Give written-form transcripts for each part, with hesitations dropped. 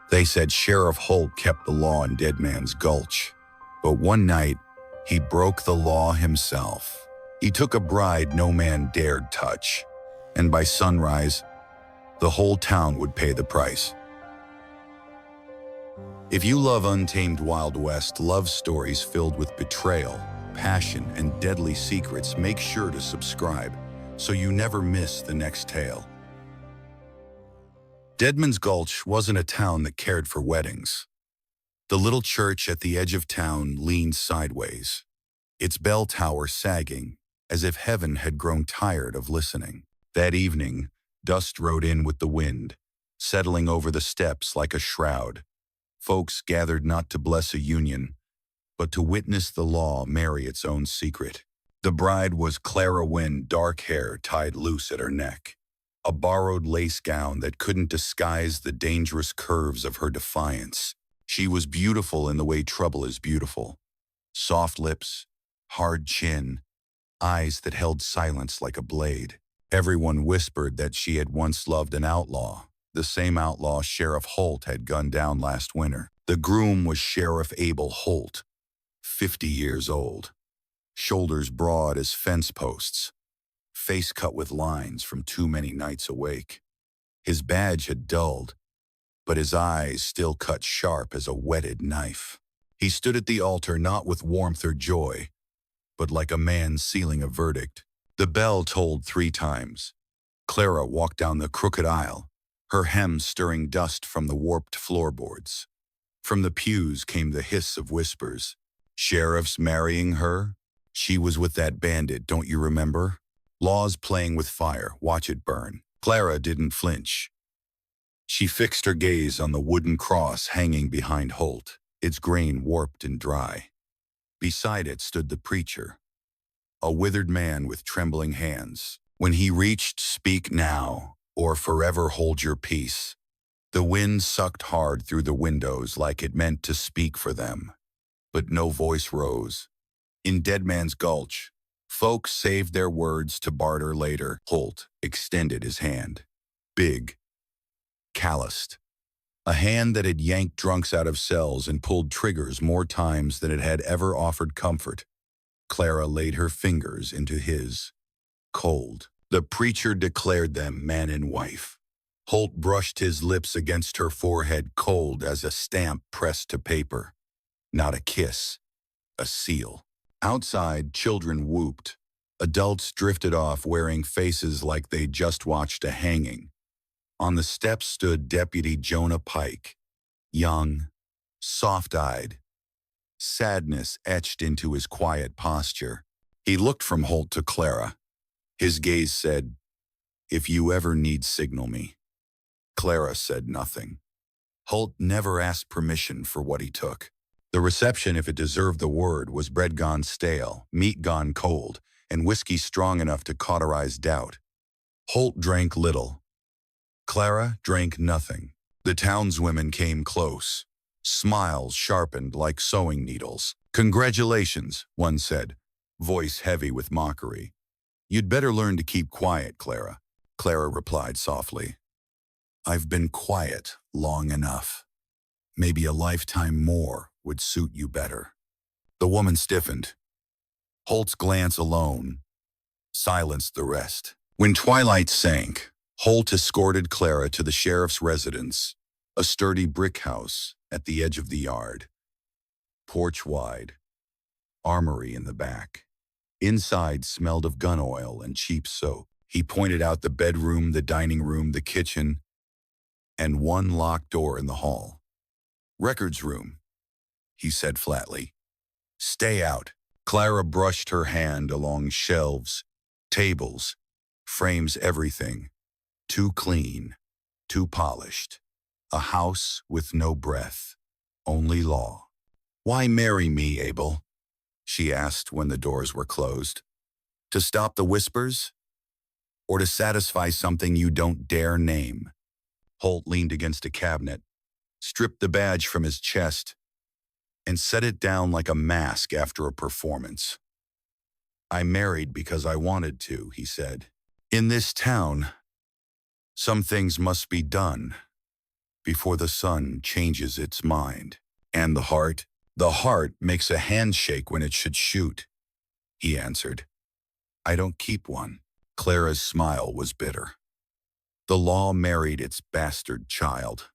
They said Sheriff Holt kept the law in Dead Man's Gulch. But one night, he broke the law himself. He took a bride no man dared touch. And by sunrise, the whole town would pay the price. If you love untamed Wild West love stories filled with betrayal, passion, and deadly secrets, make sure to subscribe so you never miss the next tale. Deadman's Gulch wasn't a town that cared for weddings. The little church at the edge of town leaned sideways, its bell tower sagging, as if heaven had grown tired of listening. That evening, dust rode in with the wind, settling over the steps like a shroud. Folks gathered not to bless a union, but to witness the law marry its own secret. The bride was Clara Wynne, dark hair tied loose at her neck, a borrowed lace gown that couldn't disguise the dangerous curves of her defiance. She was beautiful in the way trouble is beautiful. Soft lips, hard chin, eyes that held silence like a blade. Everyone whispered that she had once loved an outlaw, the same outlaw Sheriff Holt had gunned down last winter. The groom was Sheriff Abel Holt, 50 years old, shoulders broad as fence posts, face cut with lines from too many nights awake. His badge had dulled, but his eyes still cut sharp as a whetted knife. He stood at the altar not with warmth or joy, but like a man sealing a verdict. The bell tolled 3 times. Clara walked down the crooked aisle, her hem stirring dust from the warped floorboards. From the pews came the hiss of whispers. Sheriff's marrying her? She was with that bandit, don't you remember? Law's playing with fire, watch it burn. Clara didn't flinch. She fixed her gaze on the wooden cross hanging behind Holt, its grain warped and dry. Beside it stood the preacher, a withered man with trembling hands. When he reached "Speak now, or forever hold your peace," the wind sucked hard through the windows like it meant to speak for them. But no voice rose. In Dead Man's Gulch, folks saved their words to barter later. Holt extended his hand. Big, calloused. A hand that had yanked drunks out of cells and pulled triggers more times than it had ever offered comfort. Clara laid her fingers into his. Cold. The preacher declared them man and wife. Holt brushed his lips against her forehead, cold as a stamp pressed to paper. Not a kiss, a seal. Outside, children whooped. Adults drifted off wearing faces like they'd just watched a hanging. On the steps stood Deputy Jonah Pike, young, soft-eyed, sadness etched into his quiet posture. He looked from Holt to Clara. His gaze said, "If you ever need, signal me." Clara said nothing. Holt never asked permission for what he took. The reception, if it deserved the word, was bread gone stale, meat gone cold, and whiskey strong enough to cauterize doubt. Holt drank little. Clara drank nothing. The townswomen came close. Smiles sharpened like sewing needles. "Congratulations," one said, voice heavy with mockery. "You'd better learn to keep quiet, Clara." Clara replied softly, "I've been quiet long enough. Maybe a lifetime more would suit you better." The woman stiffened. Holt's glance alone silenced the rest. When twilight sank, Holt escorted Clara to the sheriff's residence, a sturdy brick house at the edge of the yard. Porch wide, armory in the back. Inside smelled of gun oil and cheap soap. He pointed out the bedroom, the dining room, the kitchen, and one locked door in the hall. "Records room," he said flatly. "Stay out." Clara brushed her hand along shelves, tables, frames, everything. Too clean, too polished. A house with no breath, only law. "Why marry me, Abel?" she asked when the doors were closed. "To stop the whispers? Or to satisfy something you don't dare name?" Holt leaned against a cabinet, stripped the badge from his chest, and set it down like a mask after a performance. "I married because I wanted to," he said. "In this town, some things must be done. before the sun changes its mind. And the heart? The heart makes a handshake when it should shoot, he answered. I don't keep one. Clara's smile was bitter. The law married its bastard child.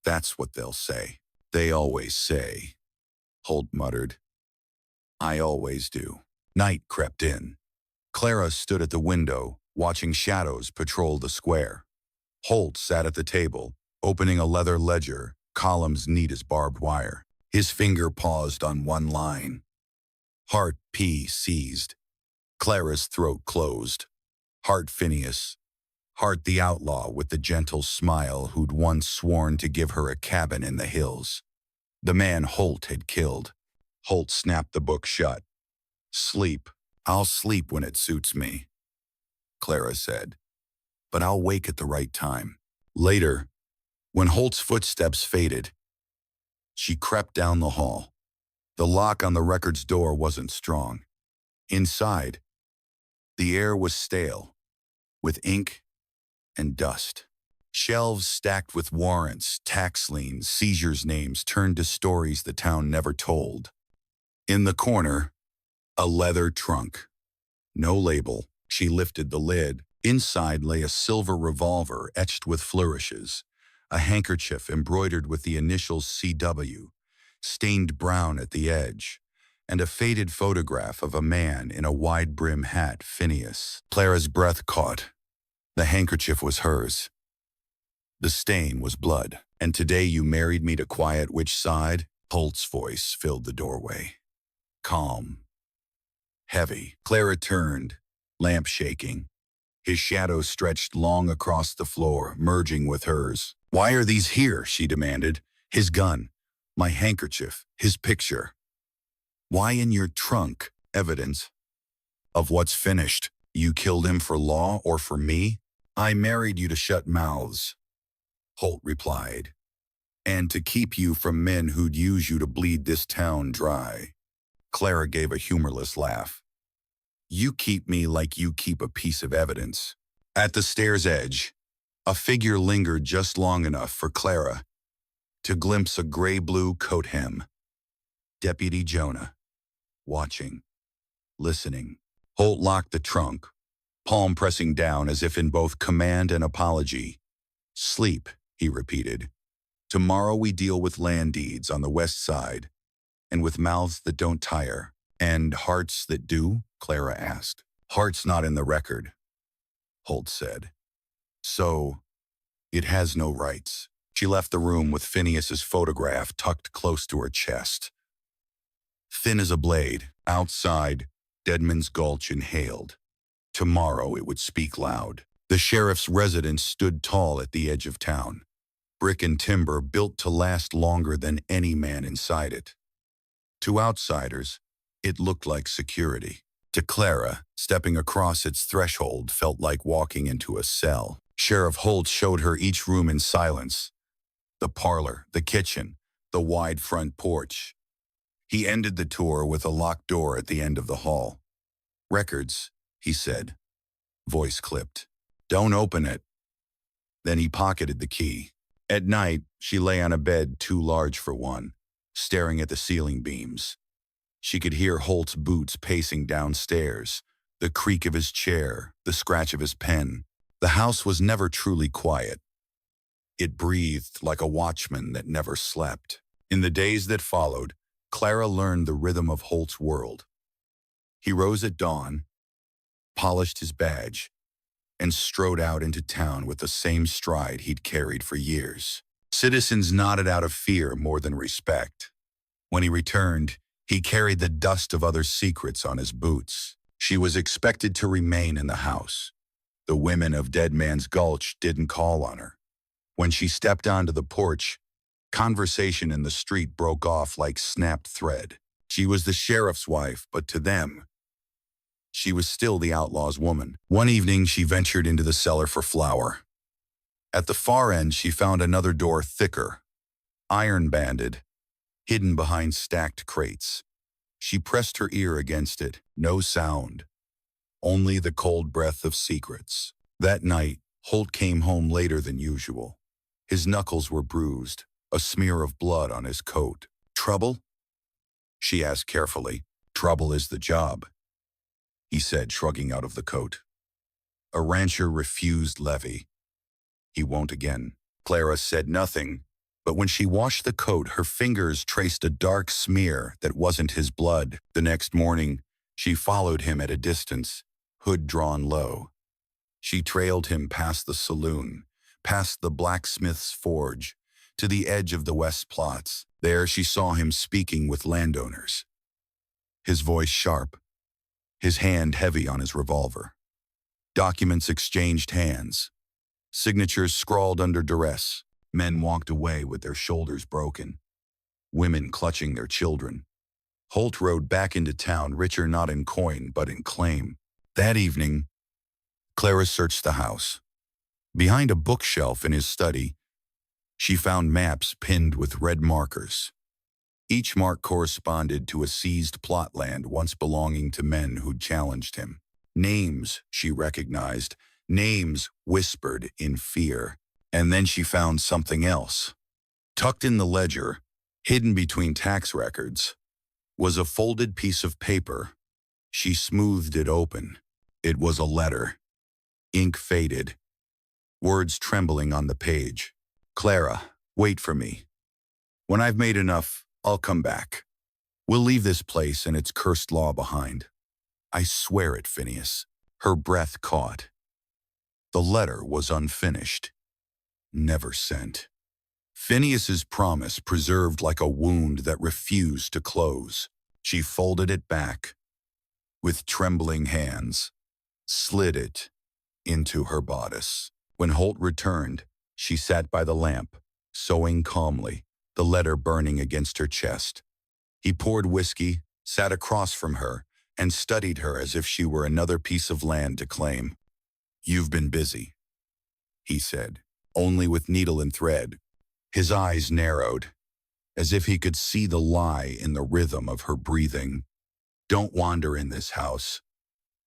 That's what they'll say. They always say, Holt muttered. I always do. Night crept in. Clara stood at the window, watching shadows patrol the square. Holt sat at the table, opening a leather ledger, columns neat as barbed wire. His finger paused on one line. Heart P seized. Clara's throat closed. Heart Phineas. Heart the outlaw with the gentle smile who'd once sworn to give her a cabin in the hills. The man Holt had killed. Holt snapped the book shut. Sleep. I'll sleep when it suits me, Clara said. But I'll wake at the right time. Later, when Holt's footsteps faded, she crept down the hall. The lock on the record's door wasn't strong. Inside, the air was stale, with ink and dust. Shelves stacked with warrants, tax liens, seizures names turned to stories the town never told. In the corner, a leather trunk. No label. She lifted the lid. Inside lay a silver revolver etched with flourishes, a handkerchief embroidered with the initials CW, stained brown at the edge, and a faded photograph of a man in a wide-brim hat, Phineas. Clara's breath caught. The handkerchief was hers. The stain was blood. And today you married me to quiet which side? Holt's voice filled the doorway. Calm. Heavy. Clara turned, lamp shaking. His shadow stretched long across the floor, merging with hers. Why are these here? She demanded. His gun, my handkerchief, his picture. Why in your trunk? Evidence of what's finished. You killed him for law or for me? I married you to shut mouths, Holt replied, and to keep you from men who'd use you to bleed this town dry. Clara gave a humorless laugh. You keep me like you keep a piece of evidence. At the stair's edge, a figure lingered just long enough for Clara to glimpse a gray-blue coat hem. Deputy Jonah, watching, listening. Holt locked the trunk, palm pressing down as if in both command and apology. Sleep, he repeated. Tomorrow we deal with land deeds on the west side, and with mouths that don't tire. And hearts that do? Clara asked. Heart's not in the record, Holt said. So, it has no rights. She left the room with Phineas's photograph tucked close to her chest. Thin as a blade, outside, Deadman's Gulch inhaled. Tomorrow it would speak loud. The sheriff's residence stood tall at the edge of town. Brick and timber built to last longer than any man inside it. To outsiders, it looked like security. To Clara, stepping across its threshold felt like walking into a cell. Sheriff Holt showed her each room in silence. The parlor, the kitchen, the wide front porch. He ended the tour with a locked door at the end of the hall. Records, he said. Voice clipped. Don't open it. Then he pocketed the key. At night, she lay on a bed too large for one, staring at the ceiling beams. She could hear Holt's boots pacing downstairs, the creak of his chair, the scratch of his pen. The house was never truly quiet. It breathed like a watchman that never slept. In the days that followed, Clara learned the rhythm of Holt's world. He rose at dawn, polished his badge, and strode out into town with the same stride he'd carried for years. Citizens nodded out of fear more than respect. When he returned, he carried the dust of others' secrets on his boots. She was expected to remain in the house. The women of Deadman's Gulch didn't call on her. When she stepped onto the porch, conversation in the street broke off like snapped thread. She was the sheriff's wife, but to them, she was still the outlaw's woman. One evening, she ventured into the cellar for flour. At the far end, she found another door thicker, iron-banded, hidden behind stacked crates. She pressed her ear against it. No sound. Only the cold breath of secrets. That night, Holt came home later than usual. His knuckles were bruised, a smear of blood on his coat. "Trouble?" she asked carefully. "Trouble is the job," he said, shrugging out of the coat. "A rancher refused levy. He won't again." Clara said nothing, but when she washed the coat, her fingers traced a dark smear that wasn't his blood. The next morning, she followed him at a distance, hood drawn low. She trailed him past the saloon, past the blacksmith's forge, to the edge of the West Plots. There she saw him speaking with landowners. His voice sharp, his hand heavy on his revolver. Documents exchanged hands. Signatures scrawled under duress. Men walked away with their shoulders broken. Women clutching their children. Holt rode back into town, richer not in coin but in claim. That evening, Clara searched the house. Behind a bookshelf in his study, she found maps pinned with red markers. Each mark corresponded to a seized plot land once belonging to men who'd challenged him. Names she recognized, names whispered in fear. And then she found something else. Tucked in the ledger, hidden between tax records, was a folded piece of paper. She smoothed it open. It was a letter. Ink faded. Words trembling on the page. "Clara, wait for me. When I've made enough, I'll come back. We'll leave this place and its cursed law behind. I swear it, Phineas." Her breath caught. The letter was unfinished. Never sent. Phineas's promise preserved like a wound that refused to close. She folded it back. With trembling hands, slid it into her bodice. When Holt returned, she sat by the lamp, sewing calmly, the letter burning against her chest. He poured whiskey, sat across from her, and studied her as if she were another piece of land to claim. "You've been busy," he said, only with needle and thread. His eyes narrowed, as if he could see the lie in the rhythm of her breathing. "Don't wander in this house.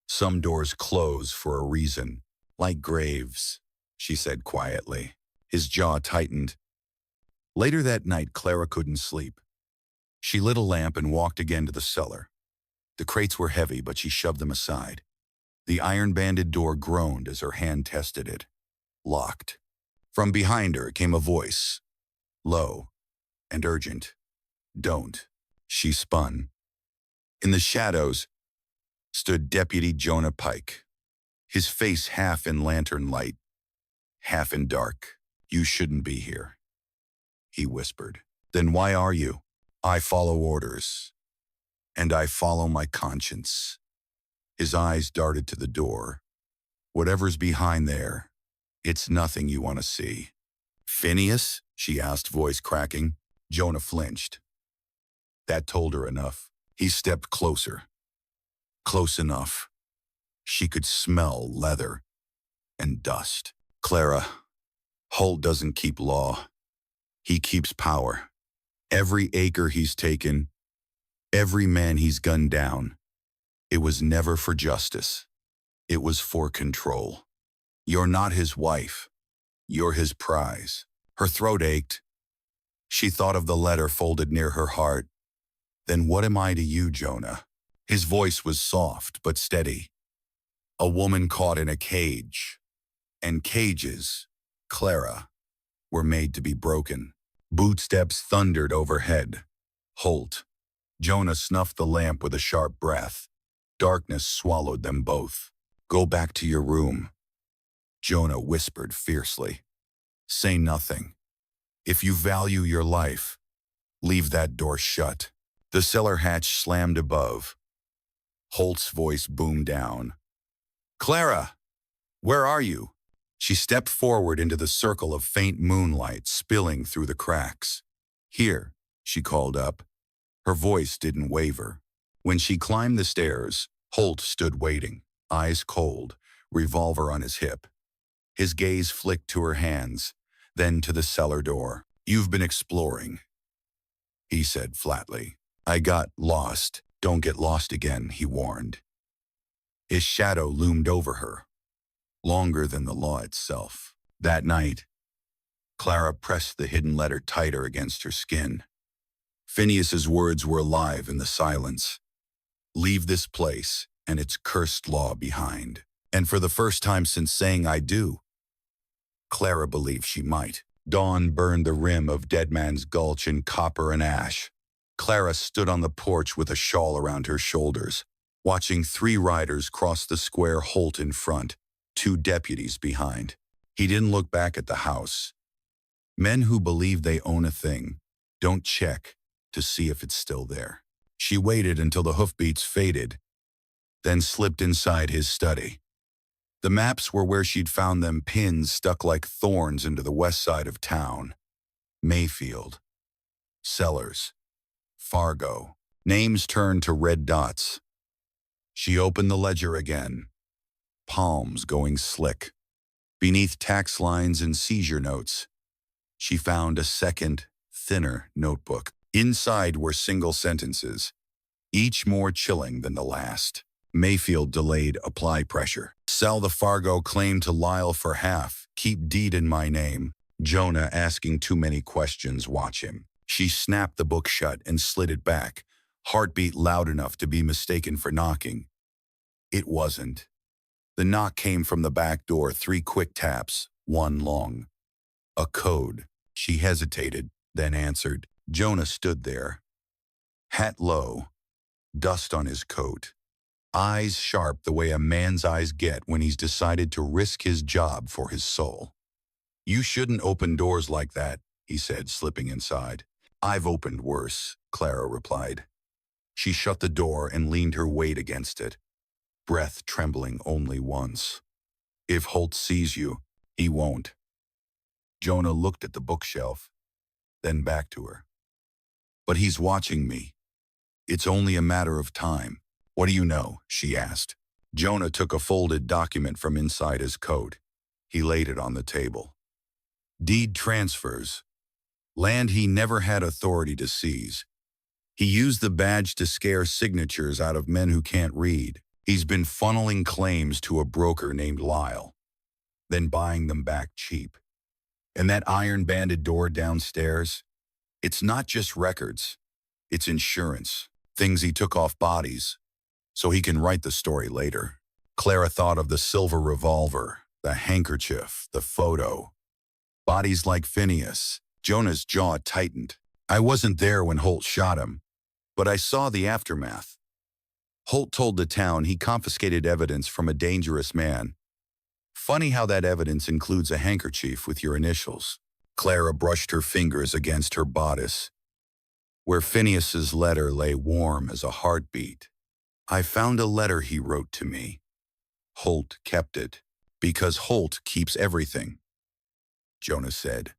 Some doors close for a reason, like graves," she said quietly. His jaw tightened. Later that night, Clara couldn't sleep. She lit a lamp and walked again to the cellar. The crates were heavy, but she shoved them aside. The iron-banded door groaned as her hand tested it. Locked. From behind her came a voice, low and urgent. "Don't." She spun. In the shadows stood Deputy Jonah Pike, his face half in lantern light, half in dark. "You shouldn't be here," he whispered. "Then why are you?" "I follow orders, and I follow my conscience." His eyes darted to the door. "Whatever's behind there, it's nothing you want to see." "Phineas?" she asked, voice cracking. Jonah flinched. That told her enough. He stepped closer. Close enough. She could smell leather and dust. "Clara, Holt doesn't keep law. He keeps power. Every acre he's taken, every man he's gunned down, it was never for justice. It was for control. You're not his wife. You're his prize." Her throat ached. She thought of the letter folded near her heart. "Then what am I to you, Jonah?" His voice was soft but steady. "A woman caught in a cage. And cages, Clara, were made to be broken." Bootsteps thundered overhead. Holt. Jonah snuffed the lamp with a sharp breath. Darkness swallowed them both. "Go back to your room," Jonah whispered fiercely. "Say nothing. If you value your life, leave that door shut." The cellar hatch slammed above. Holt's voice boomed down. "Clara, where are you?" She stepped forward into the circle of faint moonlight spilling through the cracks. "Here," she called up. Her voice didn't waver. When she climbed the stairs, Holt stood waiting, eyes cold, revolver on his hip. His gaze flicked to her hands, then to the cellar door. "You've been exploring," he said flatly. "I got lost. Don't get lost again," he warned. His shadow loomed over her, longer than the law itself. That night, Clara pressed the hidden letter tighter against her skin. Phineas's words were alive in the silence. Leave this place and its cursed law behind. And for the first time since saying I do, Clara believed she might. Dawn burned the rim of Dead Man's Gulch in copper and ash. Clara stood on the porch with a shawl around her shoulders, watching 3 riders cross the square, Holt in front, 2 deputies behind. He didn't look back at the house. Men who believe they own a thing don't check to see if it's still there. She waited until the hoofbeats faded, then slipped inside his study. The maps were where she'd found them, pins stuck like thorns into the west side of town. Mayfield, Sellers, Fargo. Names turned to red dots. She opened the ledger again, palms going slick. Beneath tax lines and seizure notes, she found a second, thinner notebook. Inside were single sentences, each more chilling than the last. Mayfield delayed, apply pressure. Sell the Fargo claim to Lyle for half. Keep deed in my name. Jonah asking too many questions, watch him. She snapped the book shut and slid it back, heartbeat loud enough to be mistaken for knocking. It wasn't. The knock came from the back door, 3 quick taps, 1 long. A code. She hesitated, then answered. Jonah stood there, hat low, dust on his coat. Eyes sharp the way a man's eyes get when he's decided to risk his job for his soul. You shouldn't open doors like that, he said, slipping inside. I've opened worse, Clara replied. She shut the door and leaned her weight against it, breath trembling only once. If Holt sees you, he won't. Jonah looked at the bookshelf, then back to her. But he's watching me. It's only a matter of time. What do you know? She asked. Jonah took a folded document from inside his coat. He laid it on the table. Deed transfers. Land he never had authority to seize. He used the badge to scare signatures out of men who can't read. He's been funneling claims to a broker named Lyle, then buying them back cheap. And that iron-banded door downstairs, it's not just records. It's insurance, things he took off bodies, so he can write the story later. Clara thought of the silver revolver, the handkerchief, the photo. Bodies like Phineas. Jonah's jaw tightened. I wasn't there when Holt shot him, but I saw the aftermath. Holt told the town he confiscated evidence from a dangerous man. Funny how that evidence includes a handkerchief with your initials. Clara brushed her fingers against her bodice, where Phineas's letter lay warm as a heartbeat. I found a letter he wrote to me. Holt kept it, because Holt keeps everything. Jonah said,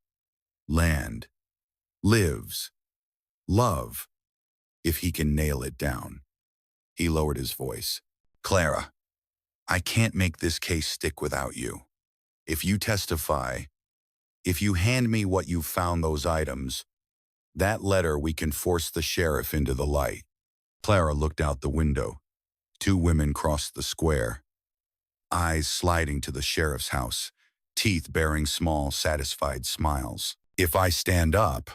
land, lives, love, if he can nail it down. He lowered his voice. Clara, I can't make this case stick without you. If you testify, if you hand me what you found, those items, that letter, we can force the sheriff into the light. Clara looked out the window. 2 women crossed the square, eyes sliding to the sheriff's house, teeth bearing small, satisfied smiles. If I stand up,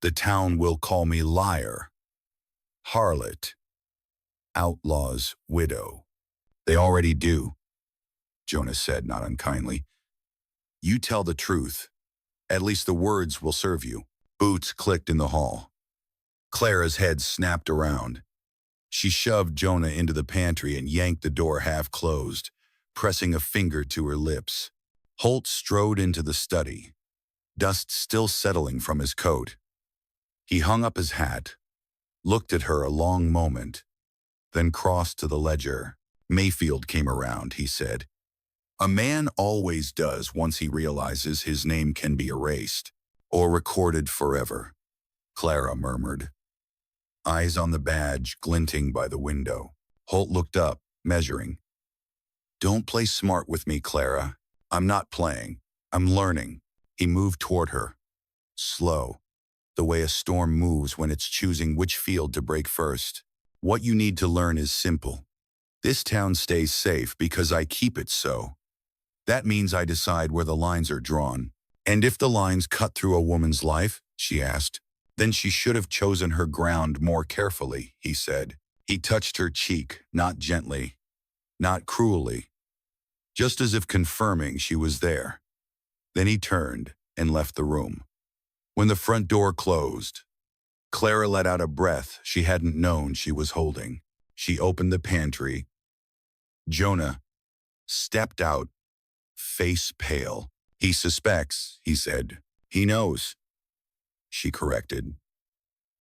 the town will call me liar, harlot, outlaw's widow. They already do, Jonah said, not unkindly. You tell the truth. At least the words will serve you. Boots clicked in the hall. Clara's head snapped around. She shoved Jonah into the pantry and yanked the door half closed, pressing a finger to her lips. Holt strode into the study, dust still settling from his coat. He hung up his hat, looked at her a long moment, then crossed to the ledger. Mayfield came around, he said. A man always does once he realizes his name can be erased or recorded forever, Clara murmured, eyes on the badge glinting by the window. Holt looked up, measuring. Don't play smart with me, Clara. I'm not playing. I'm learning. He moved toward her, slow, the way a storm moves when it's choosing which field to break first. What you need to learn is simple. This town stays safe because I keep it so. That means I decide where the lines are drawn. And if the lines cut through a woman's life, she asked, then she should have chosen her ground more carefully, he said. He touched her cheek, not gently, not cruelly, just as if confirming she was there. Then he turned and left the room. When the front door closed, Clara let out a breath she hadn't known she was holding. She opened the pantry. Jonah stepped out, face pale. He suspects, he said. He knows, she corrected.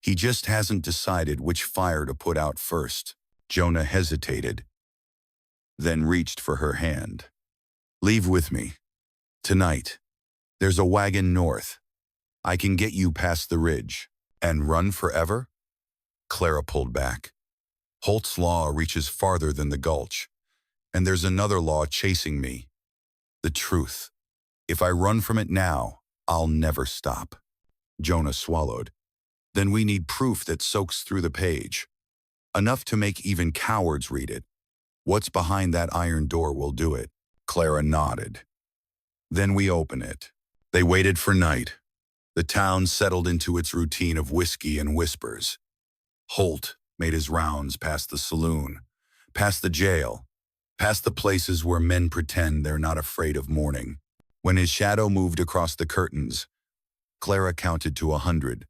He just hasn't decided which fire to put out first. Jonah hesitated, then reached for her hand. Leave with me. Tonight. There's a wagon north. I can get you past the ridge. And run forever? Clara pulled back. Holt's law reaches farther than the gulch, and there's another law chasing me. The truth. If I run from it now, I'll never stop. Jonah swallowed. Then we need proof that soaks through the page. Enough to make even cowards read it. What's behind that iron door will do it. Clara nodded. Then we open it. They waited for night. The town settled into its routine of whiskey and whispers. Holt made his rounds past the saloon, past the jail, past the places where men pretend they're not afraid of morning. When his shadow moved across the curtains, Clara counted to 100.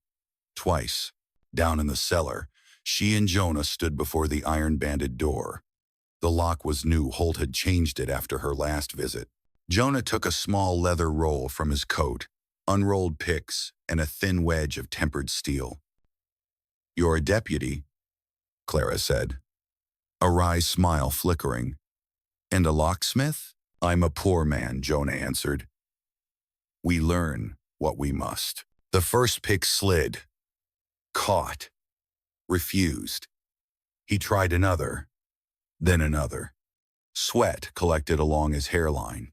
Twice, down in the cellar, she and Jonah stood before the iron-banded door. The lock was new. Holt had changed it after her last visit. Jonah took a small leather roll from his coat, unrolled picks, and a thin wedge of tempered steel. You're a deputy, Clara said, a wry smile flickering. And a locksmith? I'm a poor man, Jonah answered. We learn what we must. The first pick slid, caught, refused. He tried another, then another. Sweat collected along his hairline.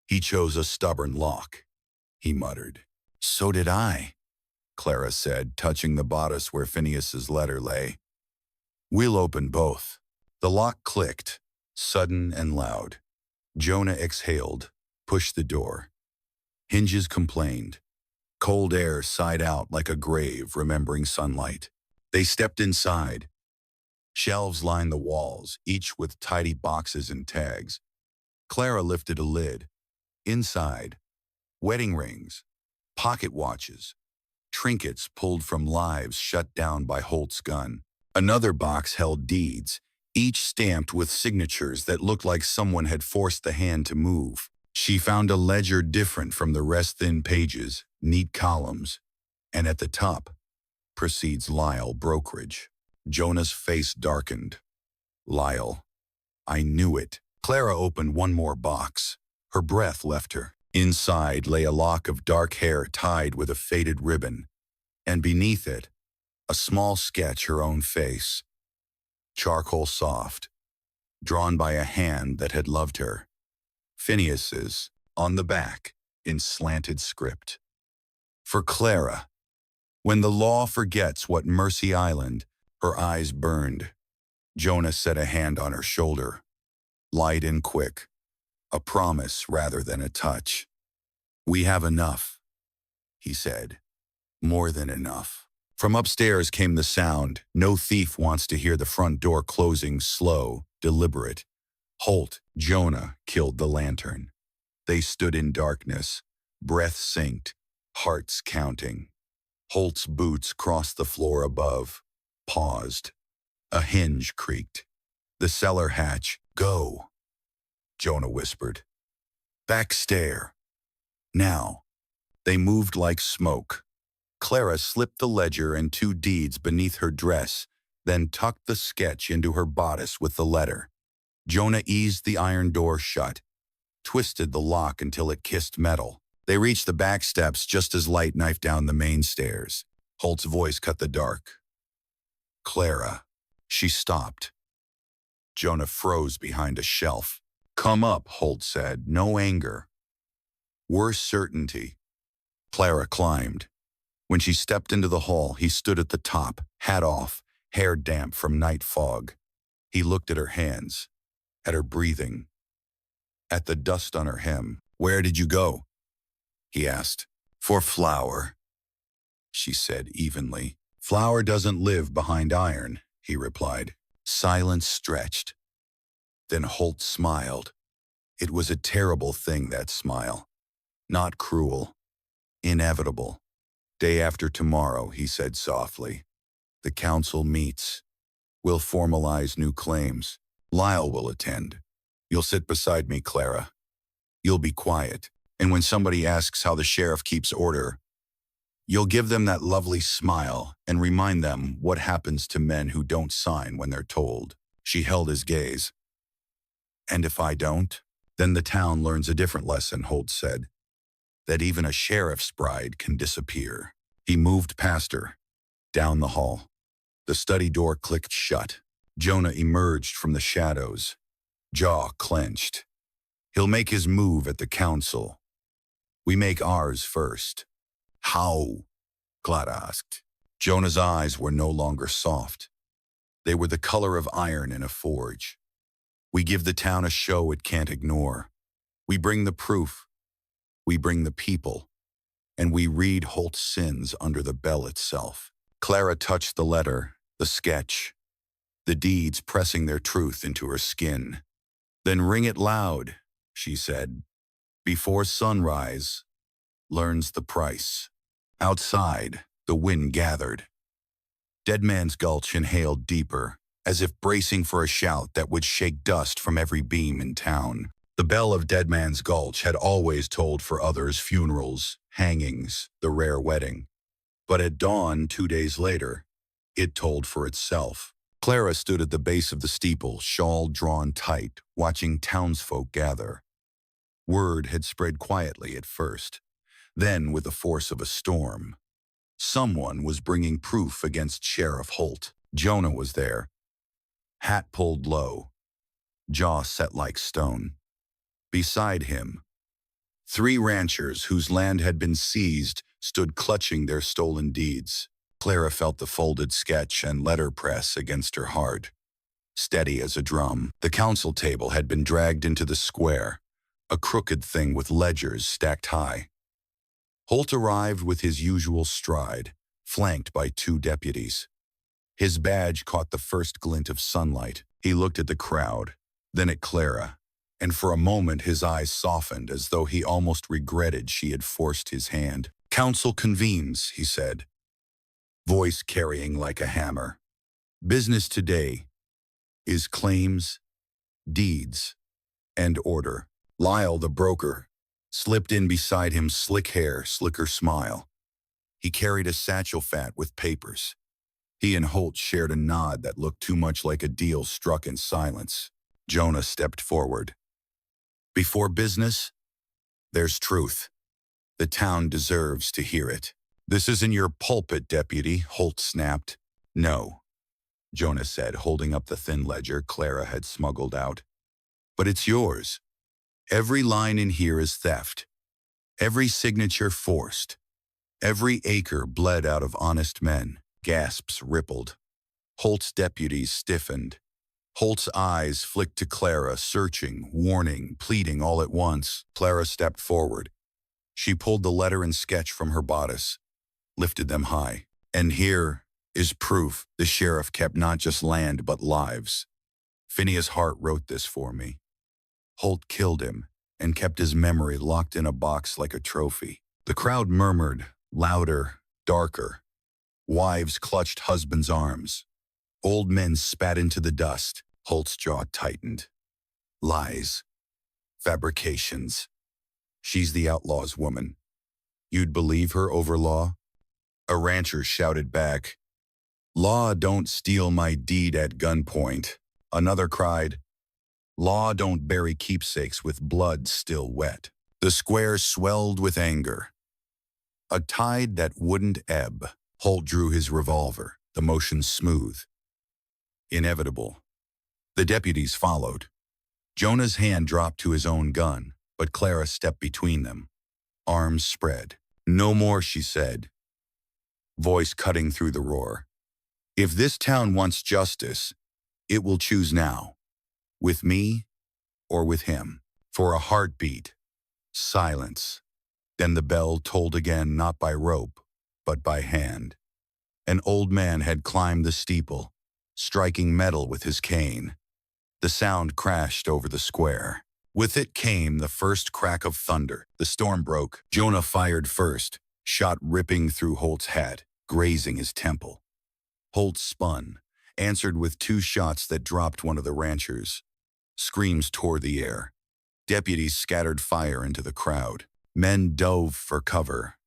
He chose a stubborn lock. He muttered. So did I, Clara said, touching the bodice where Phineas's letter lay. We'll open both. The lock clicked, sudden and loud. Jonah exhaled, pushed the door. Hinges complained. Cold air sighed out like a grave remembering sunlight. They stepped inside. Shelves lined the walls, each with tidy boxes and tags. Clara lifted a lid. Inside, wedding rings, pocket watches, trinkets pulled from lives shut down by Holt's gun. Another box held deeds, each stamped with signatures that looked like someone had forced the hand to move. She found a ledger different from the rest, thin pages, neat columns, and at the top, proceeds Lyle Brokerage. Jonah's face darkened. Lyle. I knew it. Clara opened one more box. Her breath left her. Inside lay a lock of dark hair tied with a faded ribbon, and beneath it, a small sketch her own face. Charcoal soft, drawn by a hand that had loved her. Phineas's, on the back, in slanted script. For Clara, when the law forgets what Mercy Island, her eyes burned. Jonah set a hand on her shoulder, light and quick, a promise rather than a touch. We have enough, he said. More than enough. From upstairs came the sound. No thief wants to hear the front door closing, slow, deliberate. Holt, Jonah, killed the lantern. They stood in darkness, breath synced, hearts counting. Holt's boots crossed the floor above, paused. A hinge creaked. The cellar hatch. Go, Jonah whispered. Back stair. Now. They moved like smoke. Clara slipped the ledger and 2 deeds beneath her dress, then tucked the sketch into her bodice with the letter. Jonah eased the iron door shut, twisted the lock until it kissed metal. They reached the back steps just as light knifed down the main stairs. Holt's voice cut the dark. Clara. She stopped. Jonah froze behind a shelf. Come up, Holt said, no anger. Worse certainty. Clara climbed. When she stepped into the hall, he stood at the top, hat off, hair damp from night fog. He looked at her hands, at her breathing, at the dust on her hem. Where did you go? he asked. For flour, she said evenly. Flour doesn't live behind iron, he replied. Silence stretched. Then Holt smiled. It was a terrible thing, that smile. Not cruel. Inevitable. Day after tomorrow, he said softly. The council meets. We'll formalize new claims. Lyle will attend. You'll sit beside me, Clara. You'll be quiet. And when somebody asks how the sheriff keeps order, you'll give them that lovely smile and remind them what happens to men who don't sign when they're told. She held his gaze. And if I don't? Then the town learns a different lesson, Holt said. That even a sheriff's bride can disappear. He moved past her, down the hall. The study door clicked shut. Jonah emerged from the shadows, jaw clenched. He'll make his move at the council. We make ours first. How? Clara asked. Jonah's eyes were no longer soft. They were the color of iron in a forge. We give the town a show it can't ignore. We bring the proof. We bring the people. And we read Holt's sins under the bell itself. Clara touched the letter, the sketch, the deeds pressing their truth into her skin. Then ring it loud, she said. Before sunrise learns the price. Outside, the wind gathered. Dead Man's Gulch inhaled deeper, as if bracing for a shout that would shake dust from every beam in town. The bell of Dead Man's Gulch had always tolled for others' funerals, hangings, the rare wedding. But at dawn 2 days later, it tolled for itself. Clara stood at the base of the steeple, shawl drawn tight, watching townsfolk gather. Word had spread quietly at first, then with the force of a storm. Someone was bringing proof against Sheriff Holt. Jonah was there, hat pulled low, jaw set like stone. Beside him, 3 ranchers whose land had been seized stood clutching their stolen deeds. Clara felt the folded sketch and letterpress against her heart. Steady as a drum, the council table had been dragged into the square, a crooked thing with ledgers stacked high. Holt arrived with his usual stride, flanked by 2 deputies. His badge caught the first glint of sunlight. He looked at the crowd, then at Clara, and for a moment his eyes softened as though he almost regretted she had forced his hand. Council convenes, he said, voice carrying like a hammer. Business today is claims, deeds, and order. Lyle, the broker, slipped in beside him, slick hair, slicker smile. He carried a satchel fat with papers. He and Holt shared a nod that looked too much like a deal struck in silence. Jonah stepped forward. Before business, there's truth. The town deserves to hear it. This isn't your pulpit, deputy, Holt snapped. No, Jonah said, holding up the thin ledger Clara had smuggled out. But it's yours. Every line in here is theft. Every signature forced. Every acre bled out of honest men. Gasps rippled. Holt's deputies stiffened. Holt's eyes flicked to Clara, searching, warning, pleading all at once. Clara stepped forward. She pulled the letter and sketch from her bodice, lifted them high. And here is proof the sheriff kept not just land but lives. Phineas Hart wrote this for me. Holt killed him and kept his memory locked in a box like a trophy. The crowd murmured, louder, darker. Wives clutched husbands' arms. Old men spat into the dust. Holt's jaw tightened. Lies. Fabrications. She's the outlaw's woman. You'd believe her over law? A rancher shouted back, Law don't steal my deed at gunpoint. Another cried, Law don't bury keepsakes with blood still wet. The square swelled with anger. A tide that wouldn't ebb. Holt drew his revolver, the motion smooth. Inevitable. The deputies followed. Jonah's hand dropped to his own gun, but Clara stepped between them. Arms spread. No more, she said, voice cutting through the roar. If this town wants justice, it will choose now. With me or with him. For a heartbeat. Silence. Then the bell tolled again, not by rope, but by hand. An old man had climbed the steeple, striking metal with his cane. The sound crashed over the square. With it came the first crack of thunder. The storm broke. Jonah fired first, shot ripping through Holt's hat, grazing his temple. Holt spun, answered with 2 shots that dropped one of the ranchers. Screams tore the air. Deputies scattered fire into the crowd. Men dove for cover.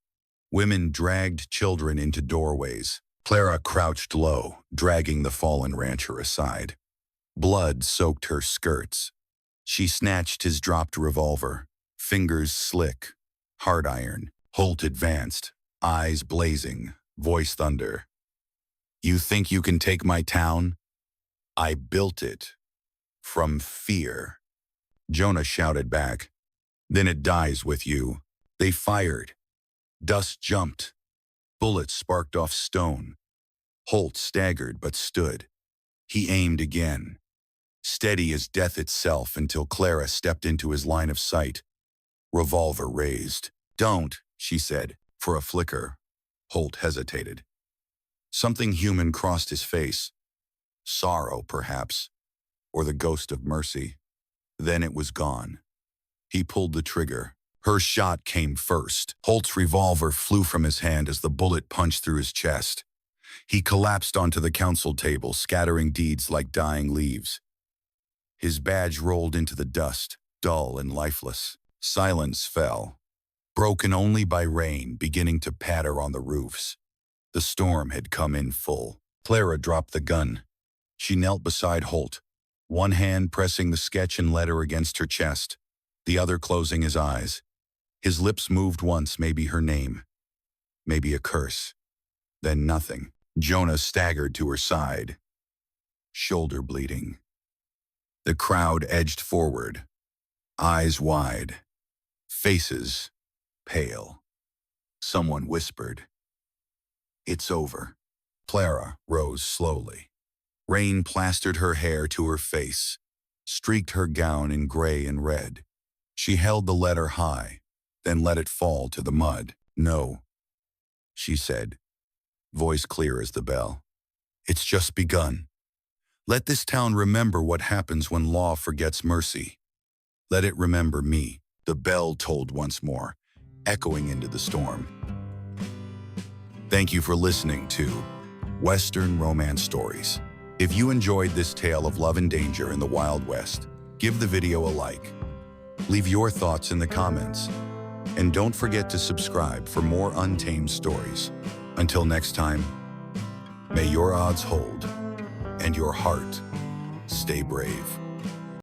Women dragged children into doorways. Clara crouched low, dragging the fallen rancher aside. Blood soaked her skirts. She snatched his dropped revolver, fingers slick, hard iron. Holt advanced, eyes blazing, voice thunder. "You think you can take my town? I built it. From fear." Jonah shouted back, "Then it dies with you." They fired. Dust jumped. Bullets sparked off stone. Holt staggered but stood. He aimed again, steady as death itself, until Clara stepped into his line of sight. Revolver raised. "Don't," she said. For a flicker, Holt hesitated. Something human crossed his face. Sorrow, perhaps, or the ghost of mercy. Then it was gone. He pulled the trigger. Her shot came first. Holt's revolver flew from his hand as the bullet punched through his chest. He collapsed onto the council table, scattering deeds like dying leaves. His badge rolled into the dust, dull and lifeless. Silence fell, broken only by rain beginning to patter on the roofs. The storm had come in full. Clara dropped the gun. She knelt beside Holt, one hand pressing the sketch and letter against her chest, the other closing his eyes. His lips moved once, maybe her name, maybe a curse. Then nothing. Jonah staggered to her side, shoulder bleeding. The crowd edged forward, eyes wide, faces pale. Someone whispered, "It's over." Clara rose slowly. Rain plastered her hair to her face, streaked her gown in gray and red. She held the letter high, then let it fall to the mud. "No," she said, voice clear as the bell. "It's just begun. Let this town remember what happens when law forgets mercy. Let it remember me." The bell tolled once more, echoing into the storm. Thank you for listening to Western Romance Stories. If you enjoyed this tale of love and danger in the Wild West, give the video a like. Leave your thoughts in the comments. And don't forget to subscribe for more untamed stories. Until next time, may your odds hold and your heart stay brave.